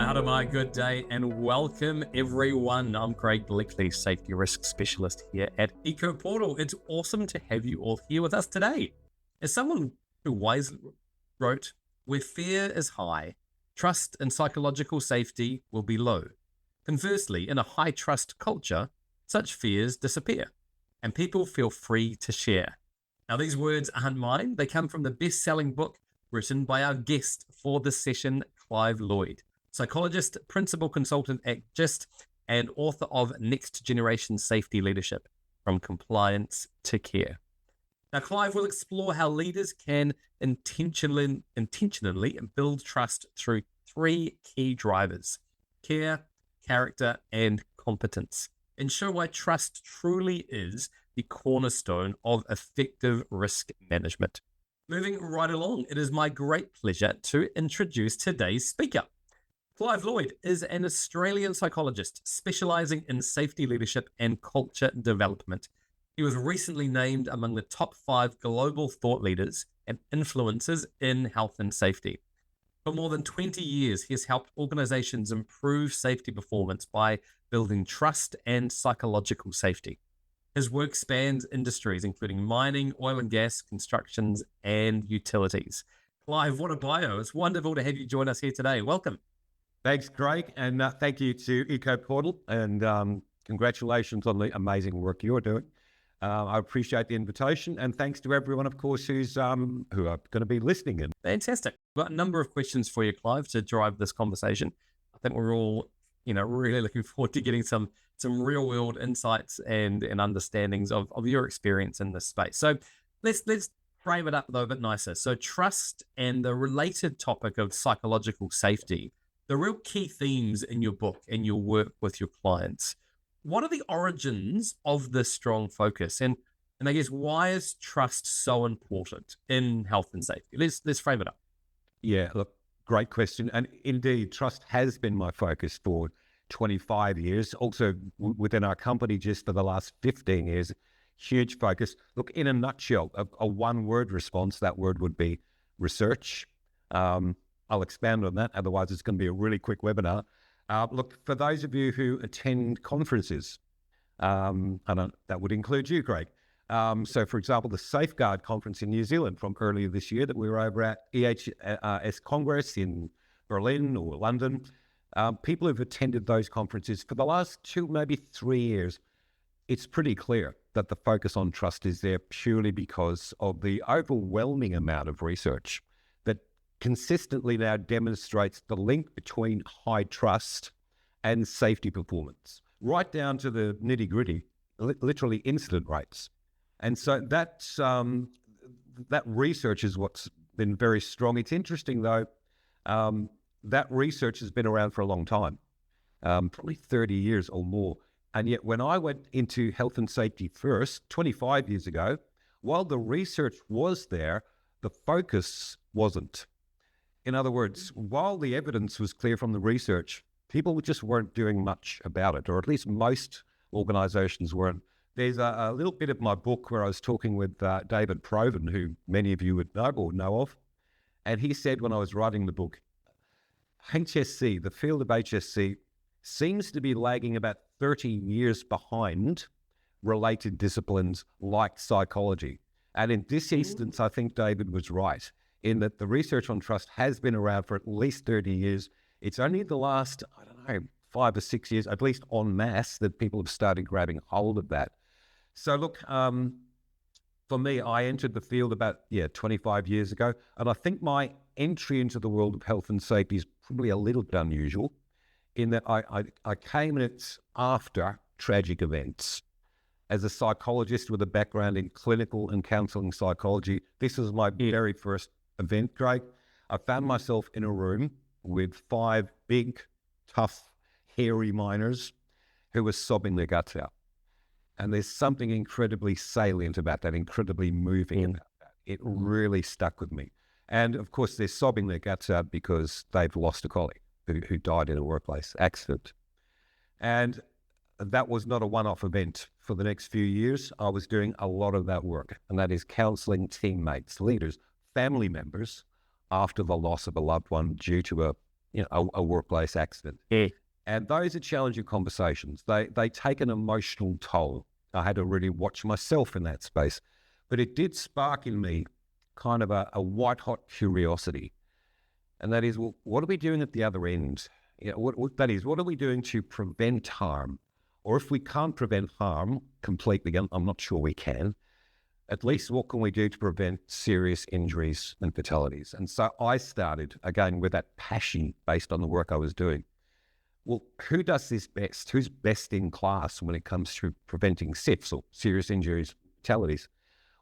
Nada my good day and welcome everyone. I'm Craig Bleakley, Safety Risk Specialist here at ecoPortal. It's awesome to have you all here with us today. As someone who wisely wrote, where fear is high, trust and psychological safety will be low. Conversely, in a high trust culture, such fears disappear and people feel free to share. Now, these words aren't mine. They come from the best-selling book written by our guest for this session, Clive Lloyd, psychologist, principal consultant at GYST, and author of Next Generation Safety Leadership, From Compliance to Care. Now, Clive will explore how leaders can intentionally build trust through three key drivers: care, character, and competence, and show why trust truly is the cornerstone of effective risk management. Moving right along, it is my great pleasure to introduce today's speaker. Clive Lloyd is an Australian psychologist specializing in safety leadership and culture development. He was recently named among the top 5 global thought leaders and influencers in health and safety. For more than 20 years, he has helped organizations improve safety performance by building trust and psychological safety. His work spans industries including mining, oil and gas, constructions, and utilities. Clive, what a bio. It's wonderful to have you join us here today. Welcome. Thanks, Craig, and thank you to ecoPortal, and congratulations on the amazing work you're doing. I appreciate the invitation, and thanks to everyone, of course, who are going to be listening in. Fantastic. We've got a number of questions for you, Clive, to drive this conversation. I think we're all, really looking forward to getting some real-world insights and understandings of your experience in this space. So let's frame it up, though, a bit nicer. So trust and the related topic of psychological safety, the real key themes in your book and your work with your clients. What are the origins of this strong focus? And I guess, why is trust so important in health and safety? Let's frame it up. Yeah, look, great question. And indeed, trust has been my focus for 25 years. Also within our company, just for the last 15 years, huge focus. Look, in a nutshell, a one-word response, that word would be research. I'll expand on that. Otherwise, it's going to be a really quick webinar. Look, for those of you who attend conferences, that would include you, Craig. So, for example, the Safeguard conference in New Zealand from earlier this year that we were over at EHS Congress in Berlin or London, people who've attended those conferences for the last 2, maybe 3 years, it's pretty clear that the focus on trust is there purely because of the overwhelming amount of research that consistently now demonstrates the link between high trust and safety performance, right down to the nitty-gritty, literally incident rates. And so that research is what's been very strong. It's interesting, though, that research has been around for a long time, probably 30 years or more. And yet when I went into health and safety first, 25 years ago, while the research was there, the focus wasn't. In other words, while the evidence was clear from the research, people just weren't doing much about it, or at least most organizations weren't. There's a little bit of my book where I was talking with David Proven, who many of you would know or know of. And he said when I was writing the book, HSC, the field of HSC, seems to be lagging about 30 years behind related disciplines like psychology. And in this instance, I think David was right in that the research on trust has been around for at least 30 years. It's only the last, 5 or 6 years, at least en masse, that people have started grabbing hold of that. So look, for me, I entered the field about 25 years ago, and I think my entry into the world of health and safety is probably a little bit unusual in that I came in it after tragic events. As a psychologist with a background in clinical and counseling psychology, this was my very first event, Craig. I found myself in a room with 5 big, tough, hairy miners who were sobbing their guts out. And there's something incredibly salient about that, incredibly moving about that. It really stuck with me. And of course, they're sobbing their guts out because they've lost a colleague who died in a workplace accident. And that was not a one-off event. For the next few years, I was doing a lot of that work, and that is counseling teammates, leaders, family members after the loss of a loved one due to a a workplace accident. Yeah. And those are challenging conversations. They take an emotional toll. I had to really watch myself in that space. But it did spark in me kind of a white-hot curiosity. And that is, well, what are we doing at the other end? What are we doing to prevent harm? Or if we can't prevent harm completely, I'm not sure we can, at least what can we do to prevent serious injuries and fatalities? And so I started, again, with that passion based on the work I was doing. Well, who does this best? Who's best in class when it comes to preventing SIFs or serious injuries, fatalities?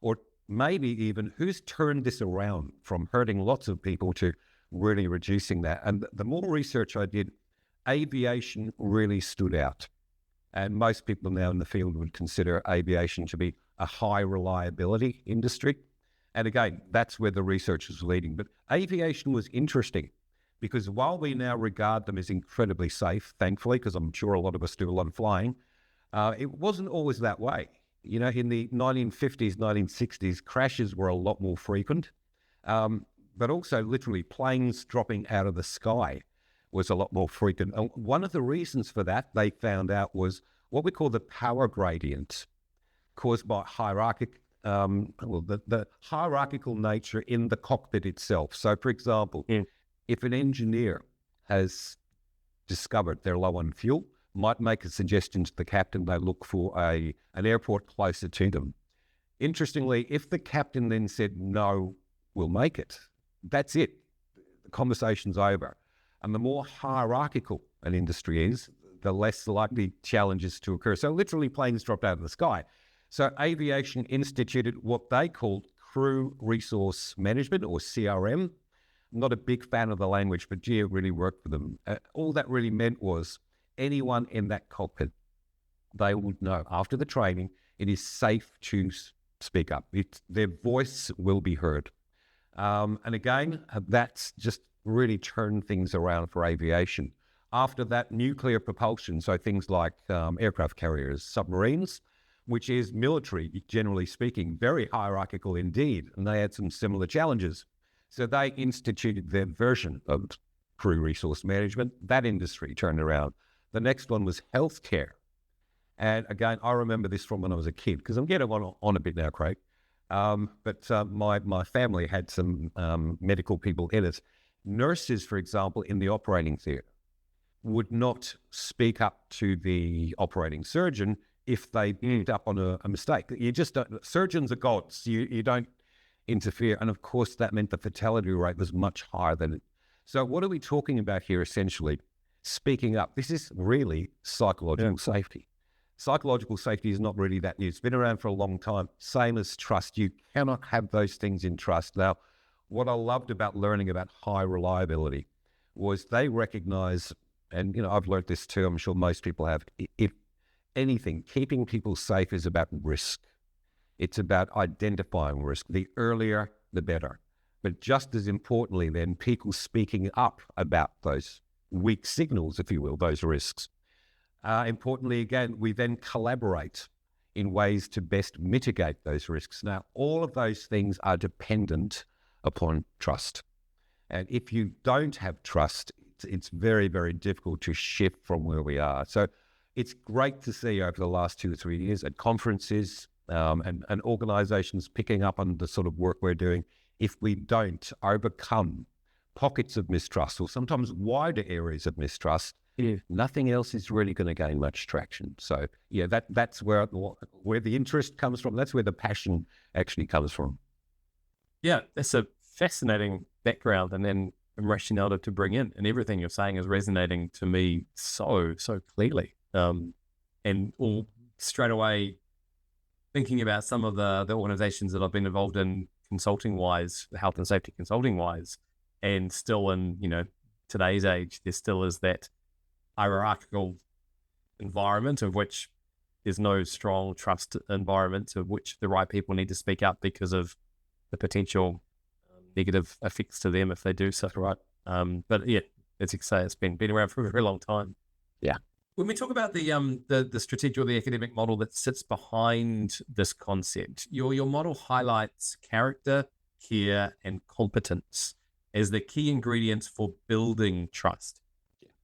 Or maybe even who's turned this around from hurting lots of people to really reducing that? And the more research I did, aviation really stood out. And most people now in the field would consider aviation to be a high reliability industry. And again, that's where the research is leading. But aviation was interesting because while we now regard them as incredibly safe, thankfully, because I'm sure a lot of us do a lot of flying, it wasn't always that way. In the 1950s, 1960s, crashes were a lot more frequent, but also literally planes dropping out of the sky was a lot more frequent. And one of the reasons for that, they found out, was what we call the power gradient caused by the hierarchical nature in the cockpit itself. So, for example, if an engineer has discovered they're low on fuel, might make a suggestion to the captain they look for an airport closer to them. Interestingly, if the captain then said, no, we'll make it, that's it. The conversation's over. And the more hierarchical an industry is, the less likely challenges to occur. So literally planes dropped out of the sky. So aviation instituted what they called crew resource management, or CRM. I'm not a big fan of the language, but gee, it really worked for them. All that really meant was anyone in that cockpit, they would know after the training, it is safe to speak up. Their voice will be heard. And again, that's just really turned things around for aviation. After that, nuclear propulsion, so things like aircraft carriers, submarines, which is military, generally speaking, very hierarchical indeed, and they had some similar challenges. So they instituted their version of crew resource management. That industry turned around. The next one was healthcare. And again, I remember this from when I was a kid, because I'm getting on a bit now, Craig. But my family had some medical people in it. Nurses, for example, in the operating theatre would not speak up to the operating surgeon if they picked up on a mistake. You just don't. Surgeons are gods. You don't interfere. And of course, that meant the fatality rate was much higher than it. So what are we talking about here, essentially? Speaking up. This is really psychological safety. Psychological safety is not really that new. It's been around for a long time. Same as trust. You cannot have those things in trust. Now, what I loved about learning about high reliability was they recognize, and I've learned this too, I'm sure most people have, if anything, keeping people safe is about risk. It's about identifying risk. The earlier, the better. But just as importantly then, people speaking up about those weak signals, if you will, those risks. Importantly, again, we then collaborate in ways to best mitigate those risks. Now, all of those things are dependent upon trust. And if you don't have trust, it's very, very difficult to shift from where we are. So it's great to see over the last 2 or 3 years at conferences and organizations picking up on the sort of work we're doing. If we don't overcome pockets of mistrust or sometimes wider areas of mistrust, nothing else is really going to gain much traction. So yeah, that's where the interest comes from. That's where the passion actually comes from. Yeah, that's a fascinating background and then rationality to bring in. And everything you're saying is resonating to me so clearly. And all straight away thinking about some of the organizations that I've been involved in consulting-wise, health and safety consulting-wise, and still in, today's age, there still is that hierarchical environment of which there's no strong trust environment of which the right people need to speak up because of the potential negative effects to them if they do so. Right. But yeah, as you say, it's been around for a very long time. Yeah. When we talk about the strategic or the academic model that sits behind this concept, your model highlights character, care, and competence as the key ingredients for building trust.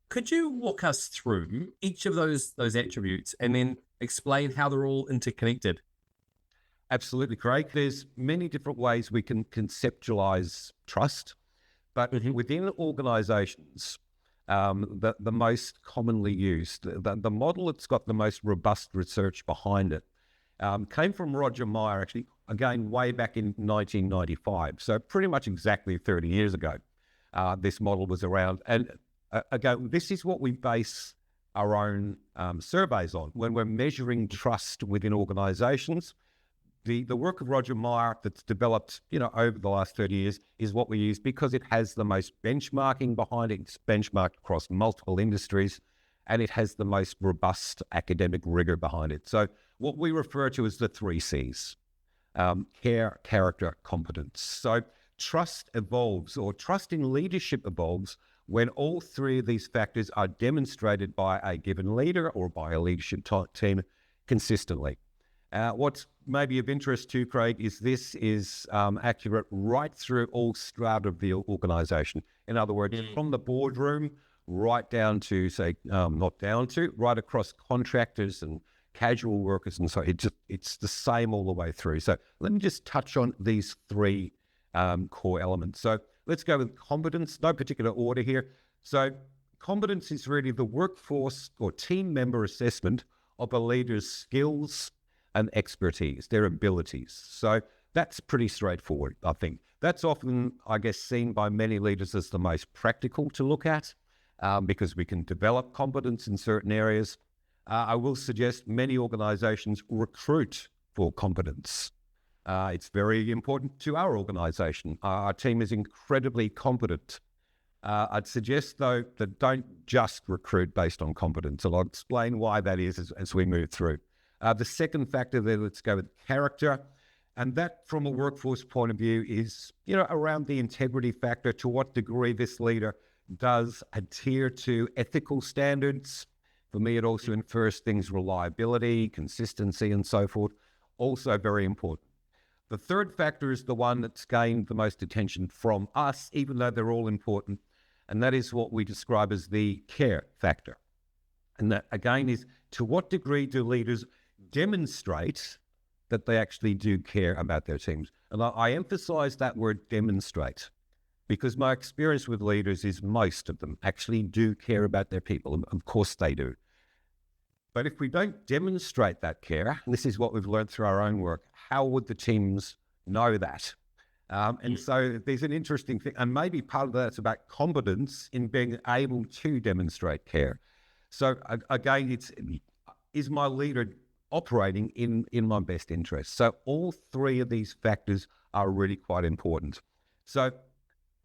Could you walk us through each of those attributes and then explain how they're all interconnected? Absolutely, Craig. There's many different ways we can conceptualize trust, but within organizations, the most commonly used, the model that's got the most robust research behind it, came from Roger Meyer, actually, again, way back in 1995. So pretty much exactly 30 years ago, this model was around. And again, this is what we base our own surveys on when we're measuring trust within organizations. The work of Roger Meyer that's developed, over the last 30 years is what we use because it has the most benchmarking behind it. It's benchmarked across multiple industries, and it has the most robust academic rigor behind it. So what we refer to as the 3 C's, care, character, competence. So trust evolves, or trust in leadership evolves, when all 3 of these factors are demonstrated by a given leader or by a leadership team consistently. What's maybe of interest to Craig is this is accurate right through all strata of the organization. In other words, from the boardroom right down to, say, not down to, right across contractors and casual workers. And so it's the same all the way through. So let me just touch on these 3 core elements. So let's go with competence, no particular order here. So competence is really the workforce or team member assessment of a leader's skills and expertise, their abilities. So that's pretty straightforward, I think. That's often, I guess, seen by many leaders as the most practical to look at because we can develop competence in certain areas. I will suggest many organizations recruit for competence. It's very important to our organization. Our team is incredibly competent. I'd suggest, though, that don't just recruit based on competence. And I'll explain why that is as we move through. The second factor there, let's go with character. And that, from a workforce point of view, is, around the integrity factor, to what degree this leader does adhere to ethical standards. For me, it also infers things, reliability, consistency, and so forth. Also very important. The third factor is the one that's gained the most attention from us, even though they're all important, and that is what we describe as the care factor. And that, again, is to what degree do leaders demonstrate that they actually do care about their teams. And I emphasize that word demonstrate because my experience with leaders is most of them actually do care about their people. And of course they do. But if we don't demonstrate that care, and this is what we've learned through our own work, how would the teams know that? And so there's an interesting thing, and maybe part of that's about competence in being able to demonstrate care. So again, is my leader operating in my best interest? So all 3 of these factors are really quite important. So,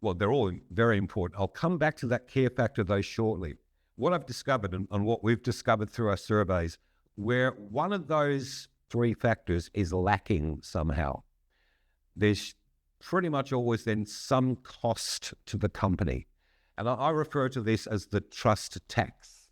well, they're all very important. I'll come back to that care factor, though, shortly. What I've discovered and what we've discovered through our surveys, where one of those 3 factors is lacking somehow, there's pretty much always then some cost to the company. And I refer to this as the trust tax.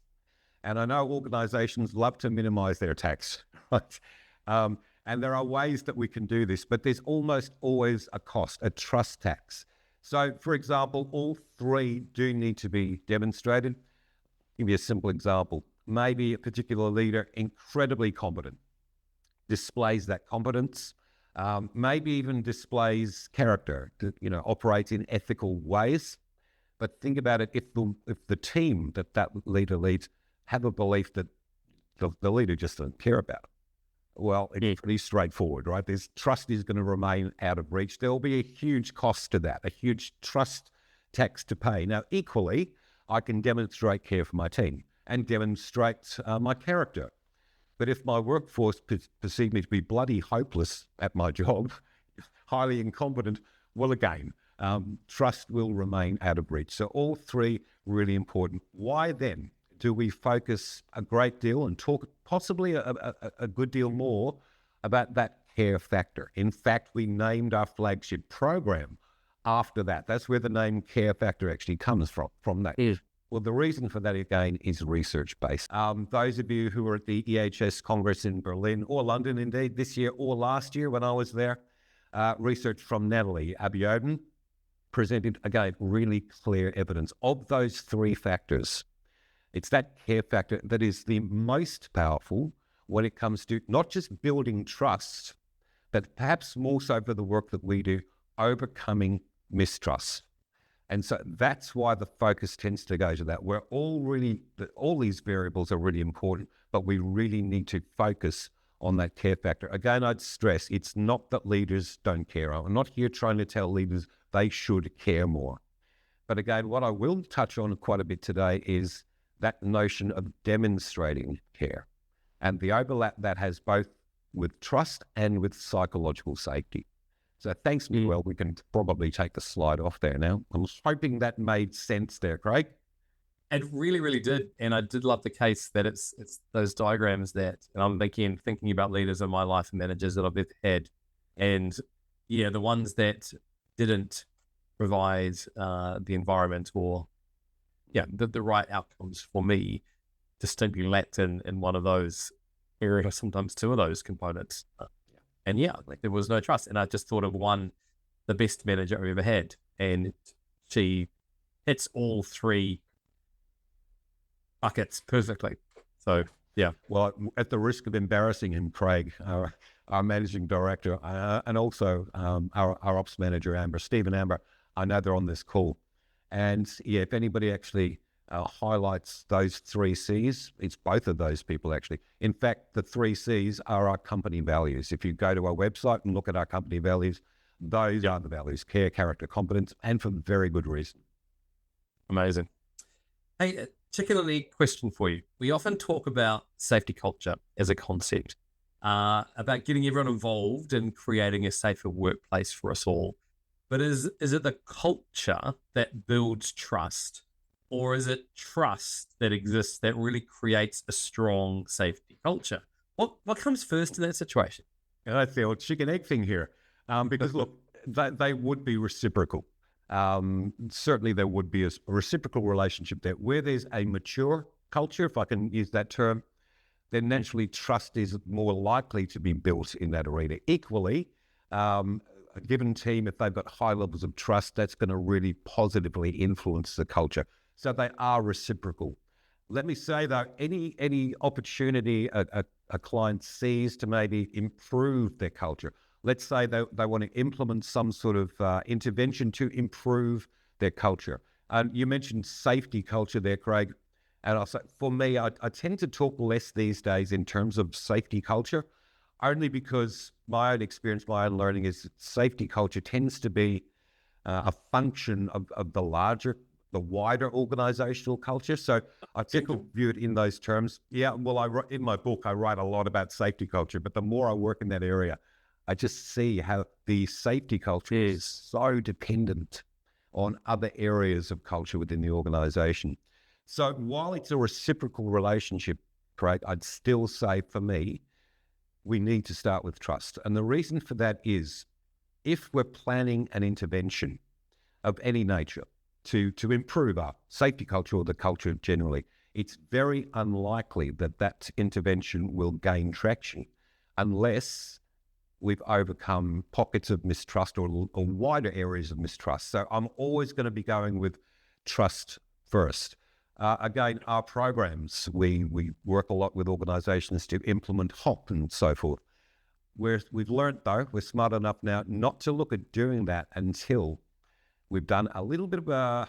And I know organizations love to minimize their tax, right? And there are ways that we can do this, but there's almost always a cost, a trust tax. So, for example, all 3 do need to be demonstrated. Give you a simple example. Maybe a particular leader, incredibly competent, displays that competence, maybe even displays character, operates in ethical ways. But think about it, if the team that leader leads have a belief that the leader just doesn't care about it, well, it's pretty straightforward, right? Trust is going to remain out of reach. There'll be a huge cost to that, a huge trust tax to pay. Now, equally, I can demonstrate care for my team and demonstrate my character. But if my workforce perceive me to be bloody hopeless at my job, highly incompetent, well, again, trust will remain out of reach. So all 3 really important. Why then do we focus a great deal and talk possibly a good deal more about that care factor? In fact, we named our flagship program after that. That's where the name care factor actually comes from that. Well, the reason for that, again, is research-based. Those of you who were at the EHS Congress in Berlin, or London, indeed, this year or last year when I was there, research from Natalie Abiodun, presented, again, really clear evidence of those three factors. It's that care factor that is the most powerful when it comes to not just building trust, but perhaps more so for the work that we do, overcoming mistrust. And so that's why the focus tends to go to that. All these variables are really important, but we really need to focus on that care factor. Again, I'd stress, it's not that leaders don't care. I'm not here trying to tell leaders they should care more. But again, what I will touch on quite a bit today is that notion of demonstrating care and the overlap that has both with trust and with psychological safety. So thanks, Well, we can probably take the slide off there now. I'm hoping that made sense there, Craig. It really, really did. And I did love the case that it's those diagrams that, and I'm thinking about leaders in my life and managers that I've had. And yeah, the ones that didn't provide the environment or the right outcomes for me distinctly lacked in one of those areas, sometimes two of those components. And there was no trust. And I just thought of one, the best manager I've ever had. And she hits all three buckets perfectly. So, yeah. Well, at the risk of embarrassing him, Craig, our managing director, and also our ops manager, Stephen Amber, I know they're on this call. And if anybody actually highlights those 3 C's, it's both of those people actually. In fact, the 3 C's are our company values. If you go to our website and look at our company values, those are the values: care, character, competence, and for very good reason. Amazing. Hey, chicken and egg question for you. We often talk about safety culture as a concept, about getting everyone involved in creating a safer workplace for us all. But is it the culture that builds trust, or is it trust that exists that really creates a strong safety culture? What comes first in that situation? And I feel a chicken egg thing here, because look, they would be reciprocal. Certainly there would be a reciprocal relationship there. Where there's a mature culture, if I can use that term, then naturally trust is more likely to be built in that arena. Equally, a given team, if they've got high levels of trust, that's going to really positively influence the culture. So they are reciprocal. Let me say though, any opportunity a client sees to maybe improve their culture, let's say they want to implement some sort of intervention to improve their culture. And you mentioned safety culture there, Craig. And I'll say, for me, I tend to talk less these days in terms of safety culture, only because my own experience, my own learning is that safety culture tends to be a function of the wider organizational culture. So I tend to view it in those terms. Yeah, well, in my book, I write a lot about safety culture, but the more I work in that area, I just see how the safety culture is so dependent on other areas of culture within the organization. So while it's a reciprocal relationship, Craig, I'd still say for me, we need to start with trust. And the reason for that is if we're planning an intervention of any nature to improve our safety culture or the culture generally, it's very unlikely that intervention will gain traction unless we've overcome pockets of mistrust or wider areas of mistrust. So I'm always going to be going with trust first. Again, our programs, we work a lot with organizations to implement HOP and so forth. We've learned, though, we're smart enough now not to look at doing that until we've done a little bit of a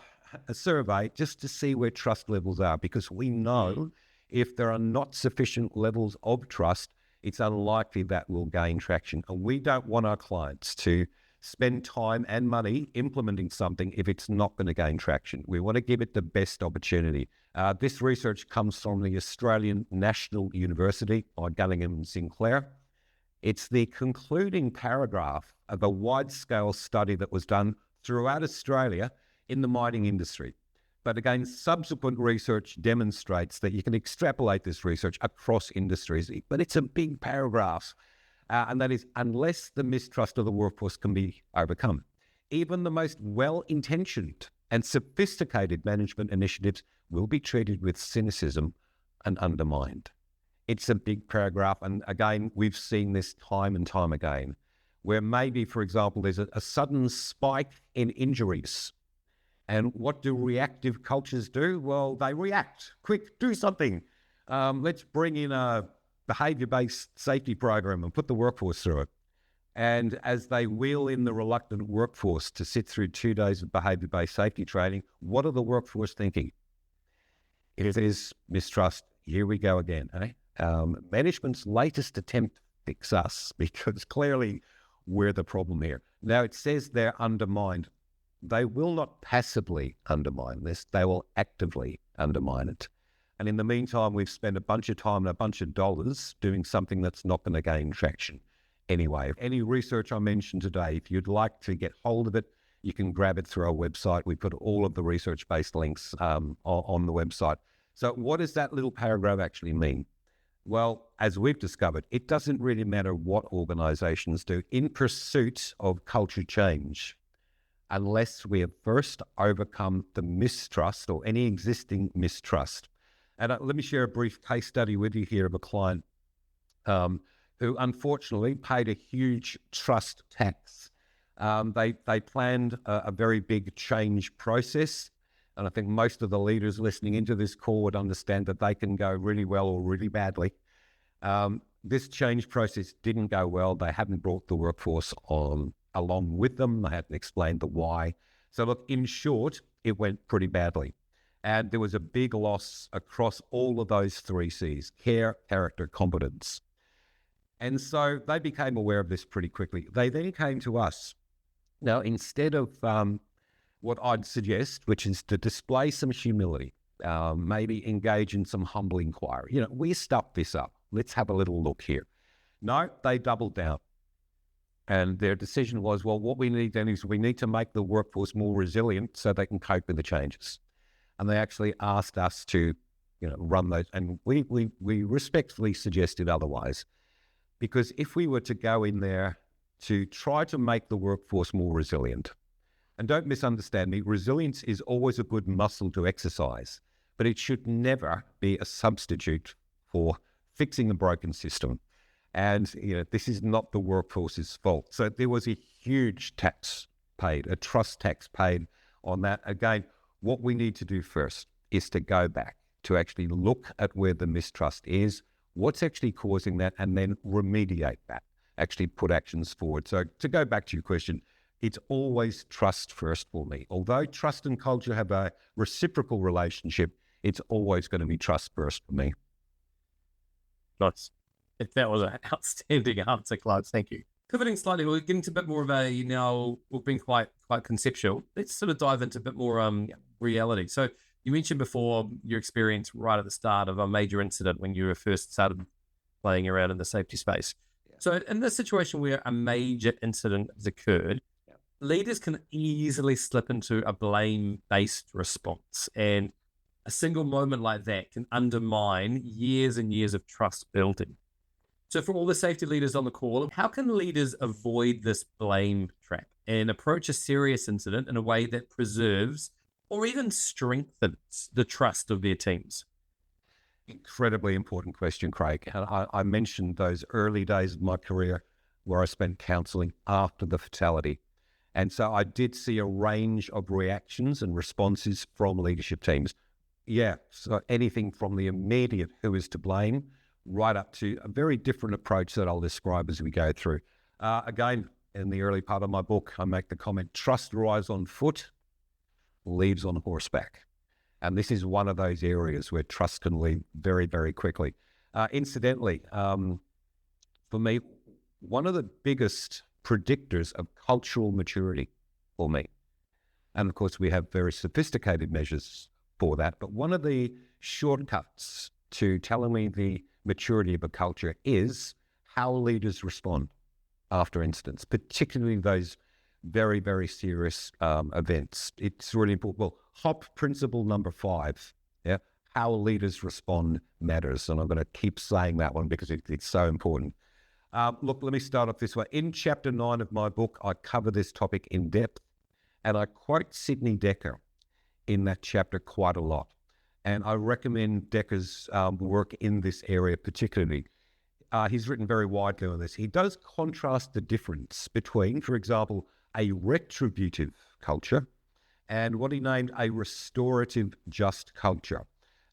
survey just to see where trust levels are, because we know if there are not sufficient levels of trust, it's unlikely that will gain traction. And we don't want our clients to spend time and money implementing something if it's not going to gain traction. We want to give it the best opportunity. This research comes from the Australian National University by Gillingham and Sinclair. It's the concluding paragraph of a wide-scale study that was done throughout Australia in the mining industry. But again, subsequent research demonstrates that you can extrapolate this research across industries, but it's a big paragraph. And that is, unless the mistrust of the workforce can be overcome, even the most well-intentioned and sophisticated management initiatives will be treated with cynicism and undermined. It's a big paragraph. And again, we've seen this time and time again. where maybe, for example, there's a sudden spike in injuries. And what do reactive cultures do? Well, they react. Quick, do something. Let's bring in a behavior-based safety program and put the workforce through it. And as they wheel in the reluctant workforce to sit through 2 days of behavior-based safety training, what are the workforce thinking? It is mistrust. Here we go again. Management's latest attempt to fix us, because clearly we're the problem here. Now, it says they're undermined. They will not passively undermine this. They will actively undermine it. And in the meantime, we've spent a bunch of time and a bunch of dollars doing something that's not going to gain traction anyway. Any research I mentioned today, if you'd like to get hold of it, you can grab it through our website. We put all of the research-based links on the website. So what does that little paragraph actually mean? Well, as we've discovered, it doesn't really matter what organizations do in pursuit of culture change, unless we have first overcome the mistrust or any existing mistrust. And let me share a brief case study with you here of a client who unfortunately paid a huge trust tax. They planned a very big change process. And I think most of the leaders listening into this call would understand that they can go really well or really badly. This change process didn't go well. They hadn't brought the workforce along with them. They hadn't explained the why. So look, in short, it went pretty badly. And there was a big loss across all of those 3 C's: care, character, competence. And so they became aware of this pretty quickly. They then came to us. Now, instead of what I'd suggest, which is to display some humility, maybe engage in some humble inquiry. We stuffed this up. Let's have a little look here. No, they doubled down. And their decision was, well, what we need then is we need to make the workforce more resilient so they can cope with the changes. And they actually asked us to, run those. And we respectfully suggested otherwise. Because if we were to go in there to try to make the workforce more resilient, and don't misunderstand me, resilience is always a good muscle to exercise, but it should never be a substitute for fixing a broken system. And this is not the workforce's fault. So there was a huge tax paid, a trust tax paid on that. Again, what we need to do first is to go back to actually look at where the mistrust is, what's actually causing that, and then remediate that, actually put actions forward. So to go back to your question, it's always trust first for me. Although trust and culture have a reciprocal relationship, it's always going to be trust first for me. Nice. That was an outstanding answer, Clive. Thank you. Pivoting slightly, we're getting to a bit more of we've been quite conceptual. Let's sort of dive into a bit more reality. So you mentioned before your experience right at the start of a major incident when you first started playing around in the safety space. Yeah. So in this situation where a major incident has occurred, leaders can easily slip into a blame-based response, and a single moment like that can undermine years and years of trust building. So for all the safety leaders on the call, how can leaders avoid this blame trap and approach a serious incident in a way that preserves or even strengthens the trust of their teams? Incredibly important question, Craig. And I mentioned those early days of my career where I spent counseling after the fatality. And so I did see a range of reactions and responses from leadership teams. Yeah, so anything from the immediate who is to blame right up to a very different approach that I'll describe as we go through. Again, in the early part of my book, I make the comment, trust arrives on foot, leaves on horseback. And this is one of those areas where trust can leave very, very quickly. Incidentally, for me, one of the biggest predictors of cultural maturity for me, and of course we have very sophisticated measures for that, but one of the shortcuts to telling me the maturity of a culture is how leaders respond after incidents, particularly those very, very serious events. It's really important. Well, HOP principle number 5, how leaders respond matters. And I'm going to keep saying that one because it's so important. Look, let me start off this way. In chapter 9 of my book, I cover this topic in depth, and I quote Sidney Dekker in that chapter quite a lot. And I recommend Dekker's work in this area particularly. he's written very widely on this. He does contrast the difference between, for example, a retributive culture and what he named a restorative just culture.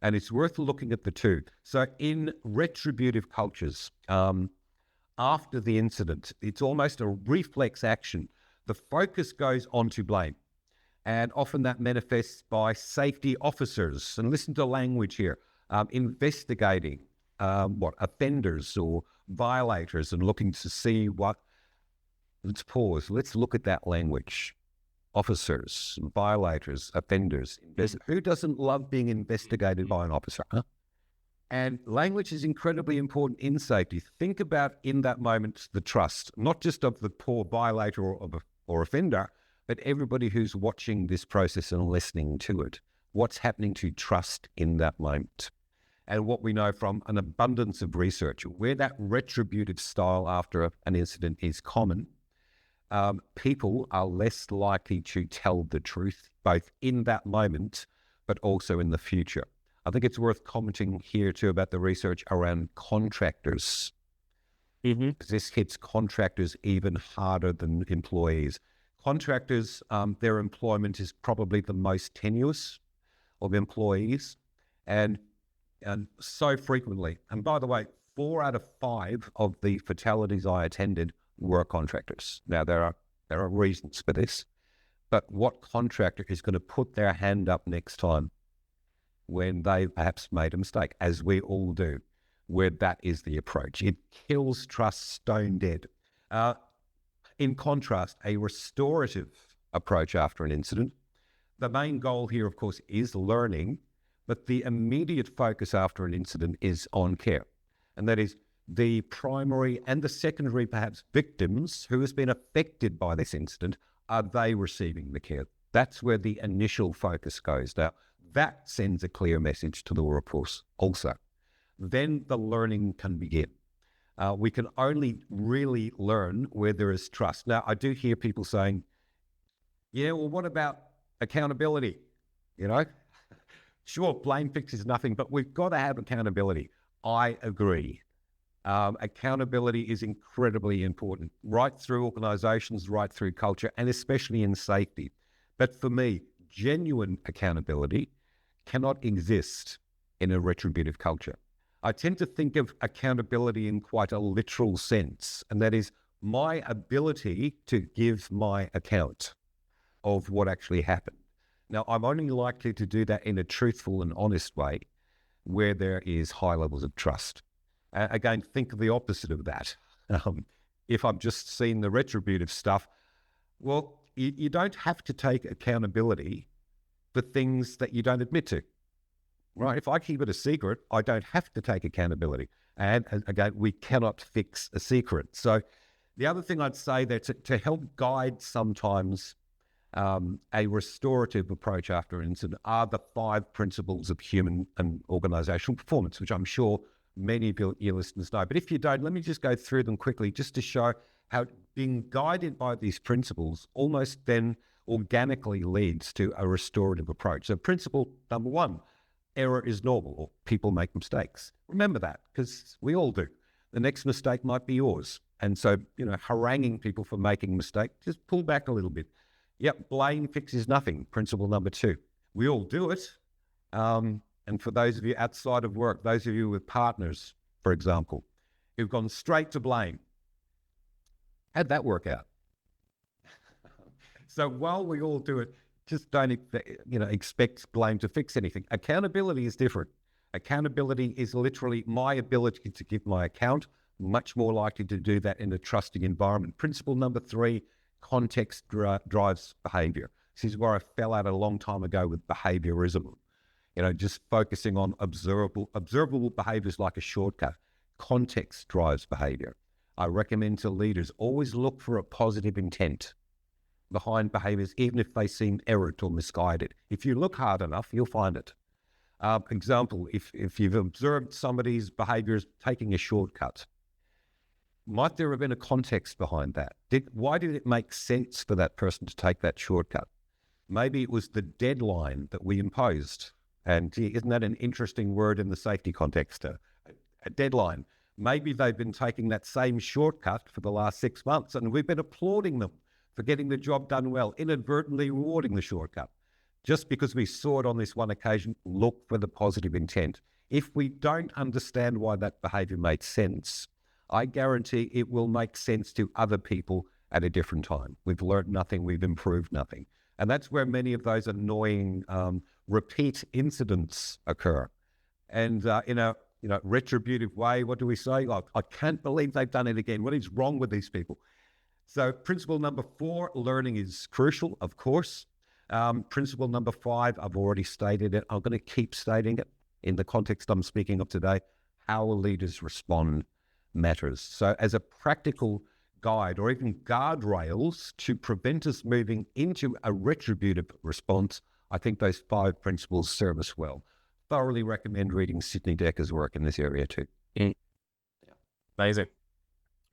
And it's worth looking at the two. So in retributive cultures, after the incident, it's almost a reflex action. The focus goes on to blame. And often that manifests by safety officers, and listen to language here, investigating offenders or violators and looking to see what, let's pause, let's look at that language. Officers, violators, offenders. Who doesn't love being investigated by an officer? Huh? And language is incredibly important in safety. Think about in that moment the trust, not just of the poor violator or offender, but everybody who's watching this process and listening to it. What's happening to trust in that moment? And what we know from an abundance of research, where that retributive style after an incident is common, people are less likely to tell the truth, both in that moment, but also in the future. I think it's worth commenting here too about the research around contractors. Because this hits contractors even harder than employees. Contractors, their employment is probably the most tenuous of employees, and so frequently. And by the way, 4 out of 5 of the fatalities I attended were contractors. Now there are reasons for this, but what contractor is going to put their hand up next time when they perhaps made a mistake, as we all do, where that is the approach? It kills trust stone dead. In contrast, a restorative approach after an incident, the main goal here, of course, is learning, but the immediate focus after an incident is on care. And that is the primary and the secondary, perhaps, victims who has been affected by this incident, are they receiving the care? That's where the initial focus goes. Now, that sends a clear message to the workforce also. Then the learning can begin. We can only really learn where there is trust. Now, I do hear people saying, yeah, well, what about accountability? Sure, blame fixes nothing, but we've got to have accountability. I agree. Accountability is incredibly important, right through organizations, right through culture, and especially in safety. But for me, genuine accountability cannot exist in a retributive culture. I tend to think of accountability in quite a literal sense, and that is my ability to give my account of what actually happened. Now, I'm only likely to do that in a truthful and honest way where there is high levels of trust. Again, think of the opposite of that. If I've just seen the retributive stuff, well, you don't have to take accountability for things that you don't admit to. Right? If I keep it a secret, I don't have to take accountability. And again, we cannot fix a secret. So the other thing I'd say that to help guide sometimes a restorative approach after an incident are the 5 principles of human and organizational performance, which I'm sure many of your listeners know. But if you don't, let me just go through them quickly just to show how being guided by these principles almost then organically leads to a restorative approach. So principle number 1, error is normal, or people make mistakes. Remember that, because we all do. The next mistake might be yours. And so, haranguing people for making a mistake, just pull back a little bit. Yep, blame fixes nothing. Principle number 2. We all do it. And for those of you outside of work, those of you with partners, for example, who've gone straight to blame, how'd that work out? So while we all do it, just don't expect blame to fix anything. Accountability is different. Accountability is literally my ability to give my account, much more likely to do that in a trusting environment. Principle number 3, context drives behavior. This is where I fell out a long time ago with behaviorism. Just focusing on observable behaviors like a shortcut. Context drives behavior. I recommend to leaders, always look for a positive intent behind behaviors, even if they seem errant or misguided. If you look hard enough, you'll find it. Example, if you've observed somebody's behaviors taking a shortcut, might there have been a context behind that? Why did it make sense for that person to take that shortcut? Maybe it was the deadline that we imposed. And gee, isn't that an interesting word in the safety context? A deadline. Maybe they've been taking that same shortcut for the last 6 months, and we've been applauding them for getting the job done well, inadvertently rewarding the shortcut. Just because we saw it on this one occasion, look for the positive intent. If we don't understand why that behavior made sense, I guarantee it will make sense to other people at a different time. We've learned nothing, we've improved nothing. And that's where many of those annoying repeat incidents occur. And in a retributive way, what do we say? Like, I can't believe they've done it again. What is wrong with these people? So principle number 4, learning is crucial, of course. Principle number 5, I've already stated it. I'm going to keep stating it in the context I'm speaking of today. How leaders respond matters. So as a practical guide or even guardrails to prevent us moving into a retributive response, I think those 5 principles serve us well. Thoroughly recommend reading Sidney Decker's work in this area too. Yeah. Amazing.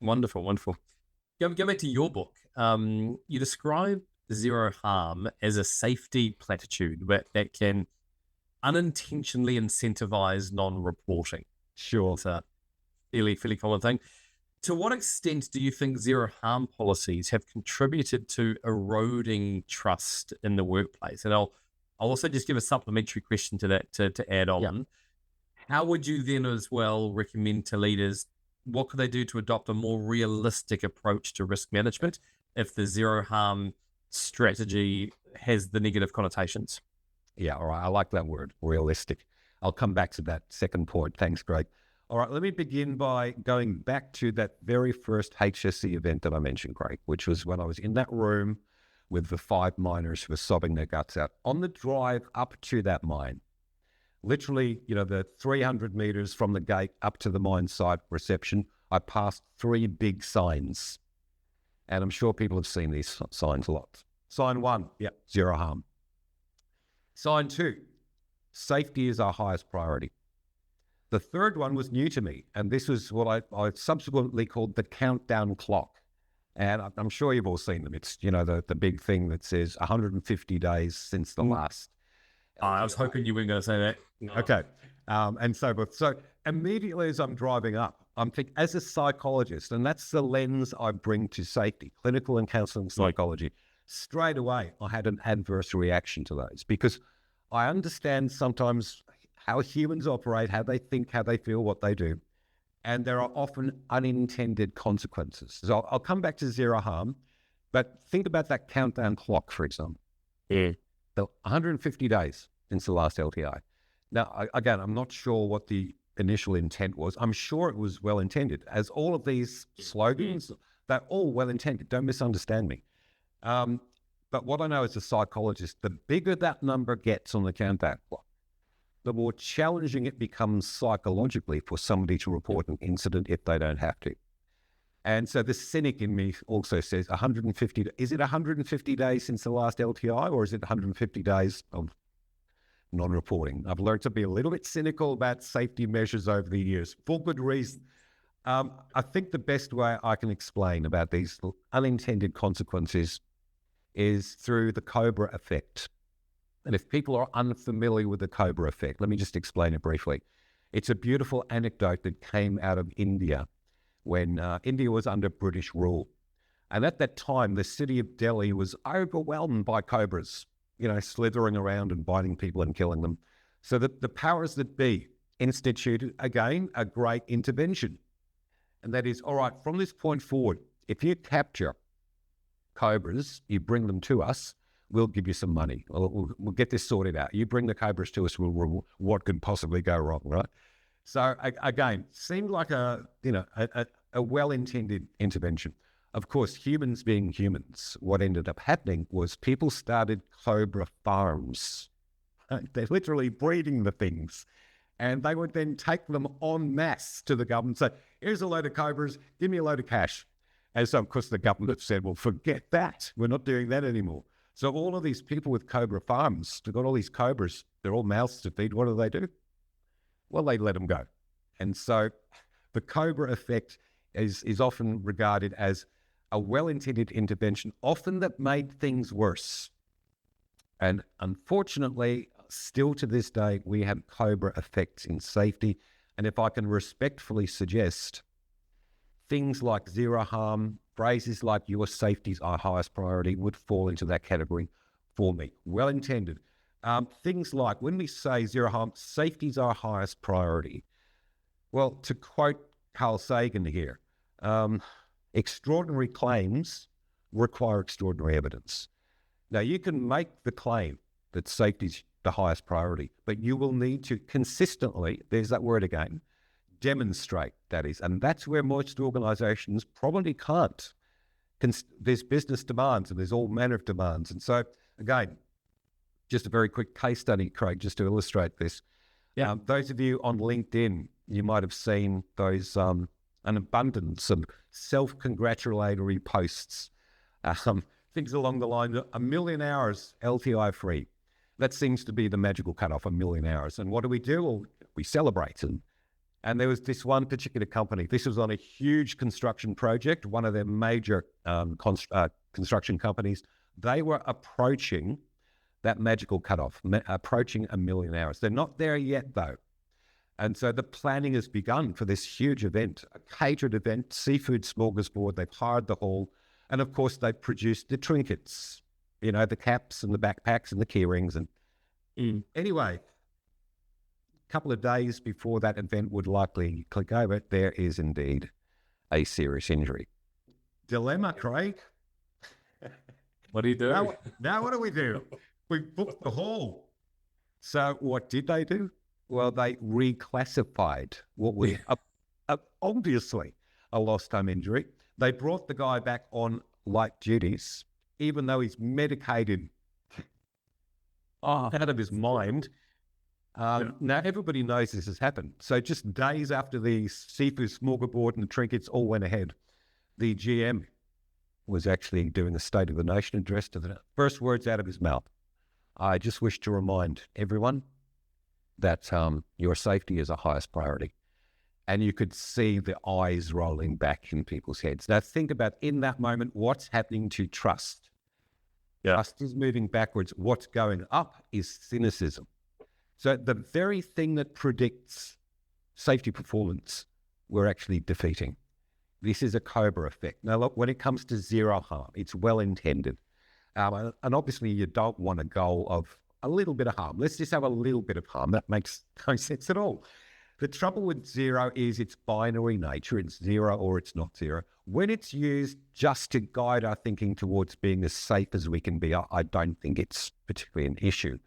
Wonderful, wonderful. Go back to your book. You describe zero harm as a safety platitude that can unintentionally incentivize non-reporting. Sure. It's a fairly common thing. To what extent do you think zero harm policies have contributed to eroding trust in the workplace? And I'll also just give a supplementary question to that to add on. Yeah. How would you then as well recommend to leaders, what could they do to adopt a more realistic approach to risk management if the zero harm strategy has the negative connotations? Yeah, all right. I like that word, realistic. I'll come back to that second point. Thanks, Craig. All right, let me begin by going back to that very first HSE event that I mentioned, Craig, which was when I was in that room with the 5 miners who were sobbing their guts out. On the drive up to that mine, literally, the 300 meters from the gate up to the mine site reception, I passed 3 big signs. And I'm sure people have seen these signs a lot. Sign 1, zero harm. Sign 2, safety is our highest priority. The third one was new to me, and this was what I subsequently called the countdown clock. And I'm sure you've all seen them. It's, the big thing that says 150 days since the last. I was hoping you weren't going to say that. No. Okay. And so forth. So immediately as I'm driving up, I'm thinking, as a psychologist, and that's the lens I bring to safety, clinical and counseling psychology, straight away I had an adverse reaction to those because I understand sometimes how humans operate, how they think, how they feel, what they do. And there are often unintended consequences. So I'll come back to zero harm, but think about that countdown clock, for example. Yeah. The 150 days since the last LTI. Now, again, I'm not sure what the initial intent was. I'm sure it was well-intended. As all of these slogans, they're all well-intended. Don't misunderstand me. But what I know as a psychologist, the bigger that number gets on the countdown clock, the more challenging it becomes psychologically for somebody to report an incident if they don't have to. And so the cynic in me also says 150, is it 150 days since the last LTI or is it 150 days of non-reporting? I've learned to be a little bit cynical about safety measures over the years for good reason. I think the best way I can explain about these unintended consequences is through the Cobra effect. And if people are unfamiliar with the Cobra effect, let me just explain it briefly. It's a beautiful anecdote that came out of India when India was under British rule. And at that time, the city of Delhi was overwhelmed by cobras, slithering around and biting people and killing them. So the powers that be instituted, again, a great intervention. And that is, all right, from this point forward, if you capture cobras, you bring them to us, we'll give you some money. We'll get this sorted out. You bring the cobras to us, what could possibly go wrong, right? So again, seemed like a well-intended intervention. Of course, humans being humans, what ended up happening was people started cobra farms. They're literally breeding the things. And they would then take them en masse to the government and say, here's a load of cobras, give me a load of cash. And so, of course, the government said, well, forget that. We're not doing that anymore. So all of these people with cobra farms, they've got all these cobras, they're all mouths to feed. What do? Well, they let them go. And so the Cobra effect is often regarded as a well-intended intervention, often that made things worse. And unfortunately, still to this day, we have Cobra effects in safety. And if I can respectfully suggest, things like zero harm, phrases like your safety is our highest priority would fall into that category for me. Well intended. Things like when we say zero harm, safety is our highest priority. Well, to quote Carl Sagan here, extraordinary claims require extraordinary evidence. Now, you can make the claim that safety is the highest priority, but you will need to consistently, there's that word again, demonstrate that is. And that's where most organizations probably can't. There's business demands and there's all manner of demands. And so, again, just a very quick case study, Craig, just to illustrate this. Yeah. Those of you on LinkedIn, you might have seen those an abundance of self-congratulatory posts. Things along the line of 1 million hours LTI free. That seems to be the magical cutoff, 1 million hours. And what do? Well, we celebrate. And there was this one particular company. This was on a huge construction project, one of their major construction companies. They were approaching that magical cutoff, approaching 1 million hours. They're not there yet, though. And so the planning has begun for this huge event, a catered event, seafood smorgasbord. They've hired the hall. And of course, they've produced the trinkets, the caps and the backpacks and the key rings. And anyway, a couple of days before that event would likely click over, there is indeed a serious injury. Dilemma, Craig. What do you do? Now what do we do? We booked the hall. So what did they do? Well, they reclassified what was obviously a lost time injury. They brought the guy back on light duties, even though he's medicated out of his mind. Now, everybody knows this has happened. So just days after the seafood smorgasbord and the trinkets all went ahead, the GM was actually doing a State of the Nation address to the first words out of his mouth. I just wish to remind everyone that your safety is our highest priority. And you could see the eyes rolling back in people's heads. Now think about, in that moment, what's happening to trust. Yeah. Trust is moving backwards. What's going up is cynicism. So the very thing that predicts safety performance, we're actually defeating. This is a cobra effect. Now look, when it comes to zero harm, it's well intended. And obviously you don't want a goal of a little bit of harm. Let's just have a little bit of harm. That makes no sense at all. The trouble with zero is its binary nature. It's zero or it's not zero. When it's used just to guide our thinking towards being as safe as we can be, I don't think it's particularly an issue.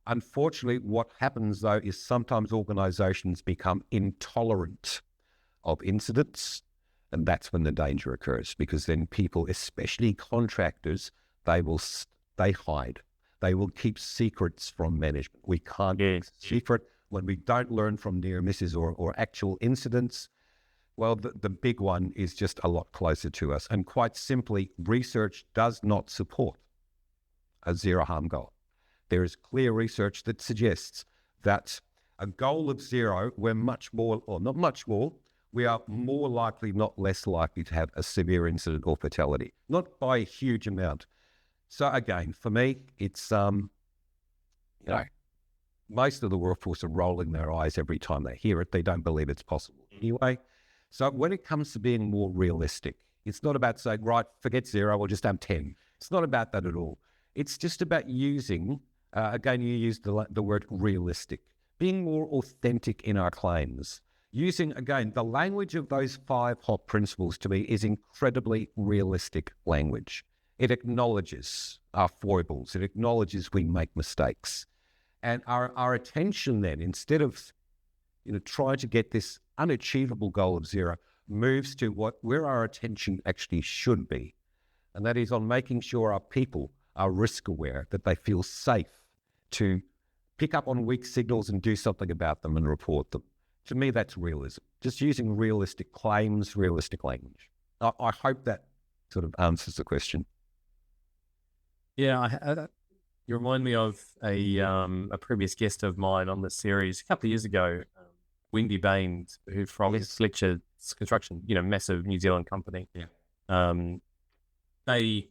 Unfortunately, what happens though is sometimes organizations become intolerant of incidents, and that's when the danger occurs, because then people, especially contractors, they hide. They will keep secrets from management. We can't keep secret when we don't learn from near misses or actual incidents. Well, the big one is just a lot closer to us. And quite simply, research does not support a zero harm goal. There is clear research that suggests that a goal of zero, we're much more, or not much more, we are more likely, not less likely to have a severe incident or fatality, not by a huge amount. So again, for me, it's, most of the workforce are rolling their eyes every time they hear it. They don't believe it's possible anyway. So when it comes to being more realistic, it's not about saying, right, forget zero, we'll just have 10. It's not about that at all. It's just about using, again, you used the word realistic, being more authentic in our claims. Using, again, the language of those 5 hot principles to me is incredibly realistic language. It acknowledges our foibles. It acknowledges we make mistakes. And our attention then, instead of trying to get this unachievable goal of zero, moves to where our attention actually should be. And that is on making sure our people are risk aware, that they feel safe to pick up on weak signals and do something about them and report them. To me, that's realism. Just using realistic claims, realistic language. I hope that sort of answers the question. Yeah, you remind me of a previous guest of mine on the series a couple of years ago, Wendy Baines, who from Fletcher's Construction, massive New Zealand company. Yeah. They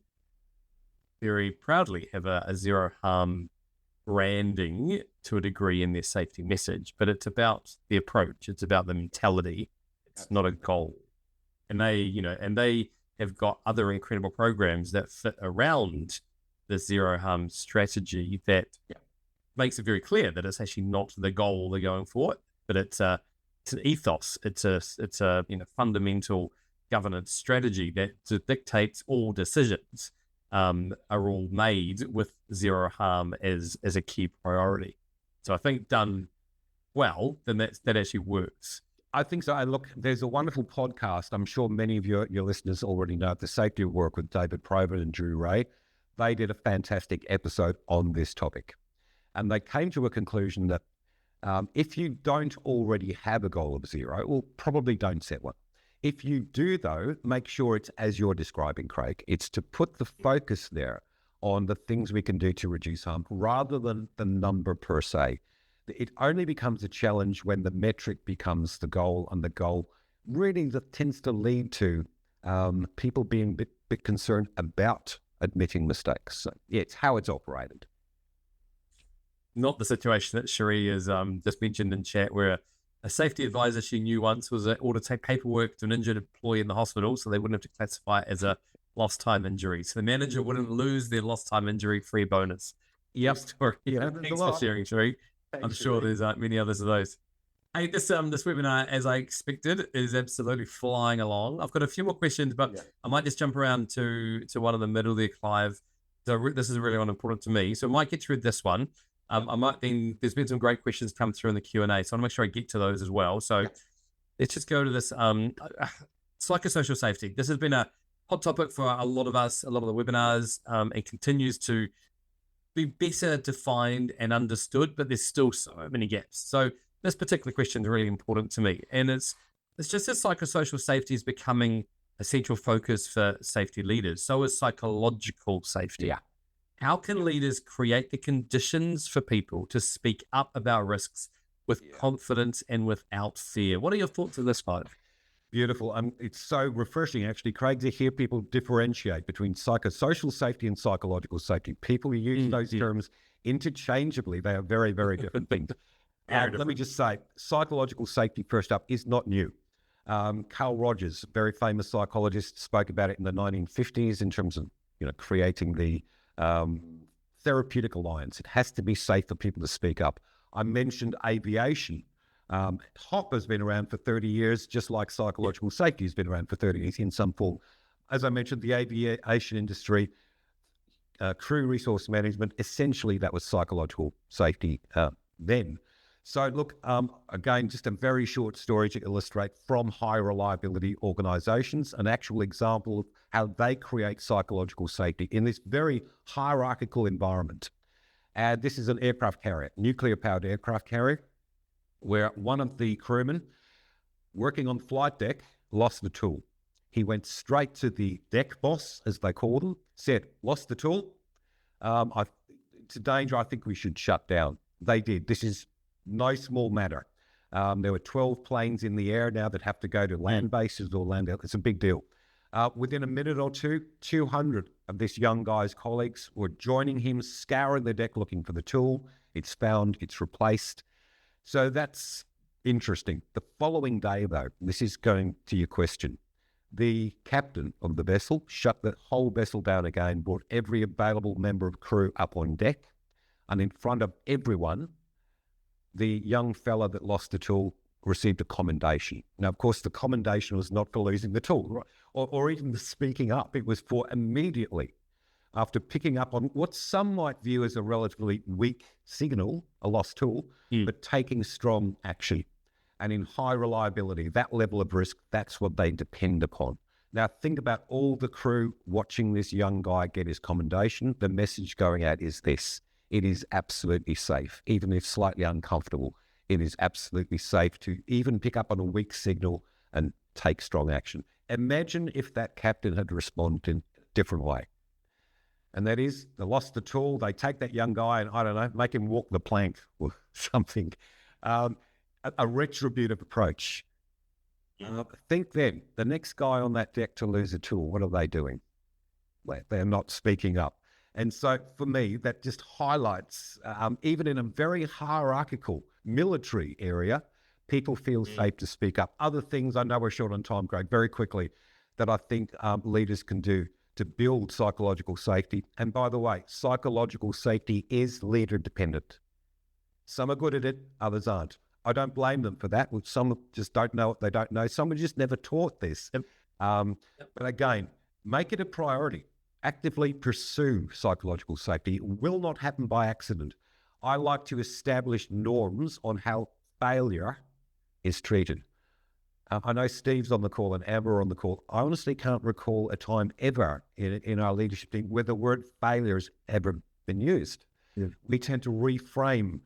very proudly have a zero harm branding to a degree in their safety message, but it's about the approach. It's about the mentality. It's not a goal. And they have got other incredible programs that fit around the zero harm strategy that makes it very clear that it's actually not the goal they're going for, but it's an ethos. It's a fundamental governance strategy that dictates all decisions are all made with zero harm as a key priority. So I think done well, then that actually works. I think so. And look, there's a wonderful podcast. I'm sure many of your listeners already know, The Safety of Work with David Probert and Drew Ray. They did a fantastic episode on this topic. And they came to a conclusion that if you don't already have a goal of zero, well, probably don't set one. If you do, though, make sure it's as you're describing, Craig. It's to put the focus there on the things we can do to reduce harm rather than the number per se. It only becomes a challenge when the metric becomes the goal, and the goal really that tends to lead to people being a bit concerned about admitting mistakes. So, yeah, it's how it's operated. Not the situation that Cherie has just mentioned in chat, where a safety advisor she knew once was ordered to take paperwork to an injured employee in the hospital, so they wouldn't have to classify it as a lost time injury. So the manager wouldn't lose their lost time injury free bonus. Yep. Story. Yeah, thanks for sharing, Cherie. I'm sure there's many others of those. Hey, this webinar, as I expected, is absolutely flying along. I've got a few more questions, but I might just jump around to one in the middle there, Clive. So this is really important to me. So I might get through this one. There's been some great questions come through in the Q&A, so I want to make sure I get to those as well. So let's just go to this psychosocial safety. This has been a hot topic for a lot of us, a lot of the webinars. It continues to be better defined and understood, but there's still so many gaps. So this particular question is really important to me. And it's just that psychosocial safety is becoming a central focus for safety leaders. So is psychological safety. Yeah. How can leaders create the conditions for people to speak up about risks with confidence and without fear? What are your thoughts on this, Clive? Beautiful. It's so refreshing, actually, Craig, to hear people differentiate between psychosocial safety and psychological safety. People use those terms interchangeably. They are very, very different things. Let me just say, psychological safety, first up, is not new. Carl Rogers, very famous psychologist, spoke about it in the 1950s in terms of creating the therapeutic alliance. It has to be safe for people to speak up. I mentioned aviation. HOP has been around for 30 years, just like psychological safety has been around for 30 years in some form. As I mentioned, the aviation industry, crew resource management, essentially that was psychological safety then. So look, again, just a very short story to illustrate from high reliability organizations, an actual example of how they create psychological safety in this very hierarchical environment. And this is an aircraft carrier, nuclear powered aircraft carrier, where one of the crewmen working on flight deck lost the tool. He went straight to the deck boss, as they called him, said, "Lost the tool. It's a danger. I think we should shut down." They did. This is no small matter. There were 12 planes in the air now that have to go to land bases or land out. It's a big deal. Within a minute or two, 200 of this young guy's colleagues were joining him, scouring the deck looking for the tool. It's found, it's replaced. So that's interesting. The following day, though, this is going to your question, the captain of the vessel shut the whole vessel down again, brought every available member of crew up on deck, and in front of everyone, the young fella that lost the tool received a commendation. Now, of course, the commendation was not for losing the tool, right? or even the speaking up. It was for immediately, after picking up on what some might view as a relatively weak signal, a lost tool, but taking strong action. And in high reliability, that level of risk, that's what they depend upon. Now, think about all the crew watching this young guy get his commendation. The message going out is this: it is absolutely safe, even if slightly uncomfortable. It is absolutely safe to even pick up on a weak signal and take strong action. Imagine if that captain had responded in a different way. And that is, they lost the tool, they take that young guy and, I don't know, make him walk the plank or something. A retributive approach. Think then, the next guy on that deck to lose a tool, what are they doing? They're not speaking up. And so for me, that just highlights, even in a very hierarchical military area, people feel safe to speak up. Other things, I know we're short on time, Craig, very quickly, that I think leaders can do to build psychological safety. And by the way, psychological safety is leader dependent. Some are good at it, others aren't. I don't blame them for that. Some just don't know what they don't know. Some are just never taught this. But again, make it a priority. Actively pursue psychological safety. It will not happen by accident. I like to establish norms on how failure is treated. I know Steve's on the call and Amber on the call. I honestly can't recall a time ever in our leadership team where the word failure has ever been used. Yeah. We tend to reframe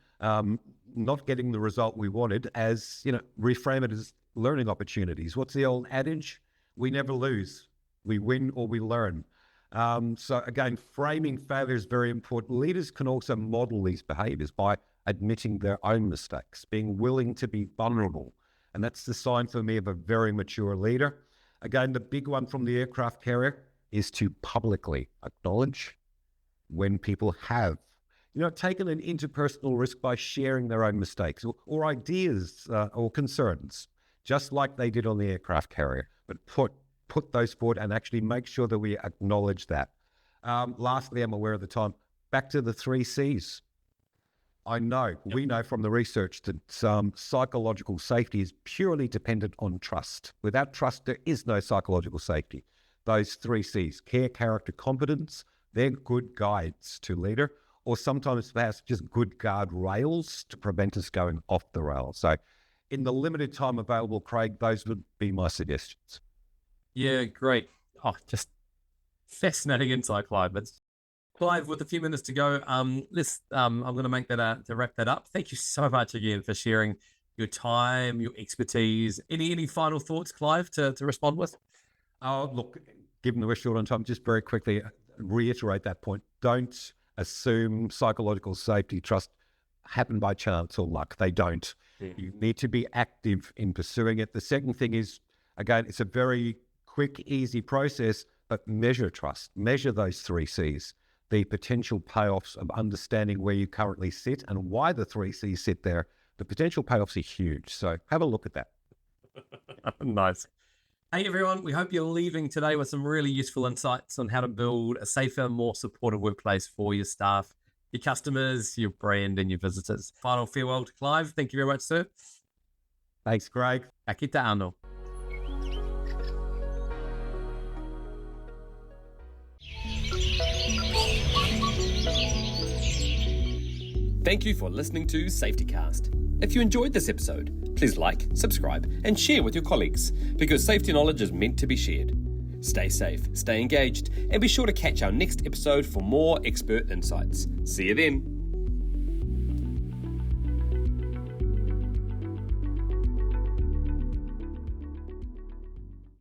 not getting the result we wanted as, reframe it as learning opportunities. What's the old adage? We never lose. We win or we learn. So again, framing failure is very important. Leaders can also model these behaviors by admitting their own mistakes, being willing to be vulnerable. And that's the sign for me of a very mature leader. Again, the big one from the aircraft carrier is to publicly acknowledge when people have, taken an interpersonal risk by sharing their own mistakes or ideas or concerns, just like they did on the aircraft carrier, but put those forward and actually make sure that we acknowledge that. Lastly, I'm aware of the time, back to the 3 C's. We know from the research that psychological safety is purely dependent on trust. Without trust, there is no psychological safety. Those 3 C's, care, character, competence, they're good guides to leader, or sometimes perhaps just good guardrails to prevent us going off the rails. So in the limited time available, Craig, those would be my suggestions. Yeah, great. Oh, just fascinating insight, Clive. But Clive, with a few minutes to go, I'm going to make that to wrap that up. Thank you so much again for sharing your time, your expertise. Any final thoughts, Clive, to respond with? Oh, look, given that we're short on time, just very quickly reiterate that point. Don't assume psychological safety, trust happen by chance or luck. They don't. Yeah. You need to be active in pursuing it. The second thing is, again, it's a very quick, easy process, but measure trust. Measure those 3 C's. The potential payoffs of understanding where you currently sit and why the 3 C's sit there. The potential payoffs are huge. So have a look at that. Nice. Hey, everyone. We hope you're leaving today with some really useful insights on how to build a safer, more supportive workplace for your staff, your customers, your brand, and your visitors. Final farewell to Clive. Thank you very much, sir. Thanks, Craig. Aki te ano. Thank you for listening to safetyCast. If you enjoyed this episode, please like, subscribe, and share with your colleagues, because safety knowledge is meant to be shared. Stay safe, stay engaged, and be sure to catch our next episode for more expert insights. See you then.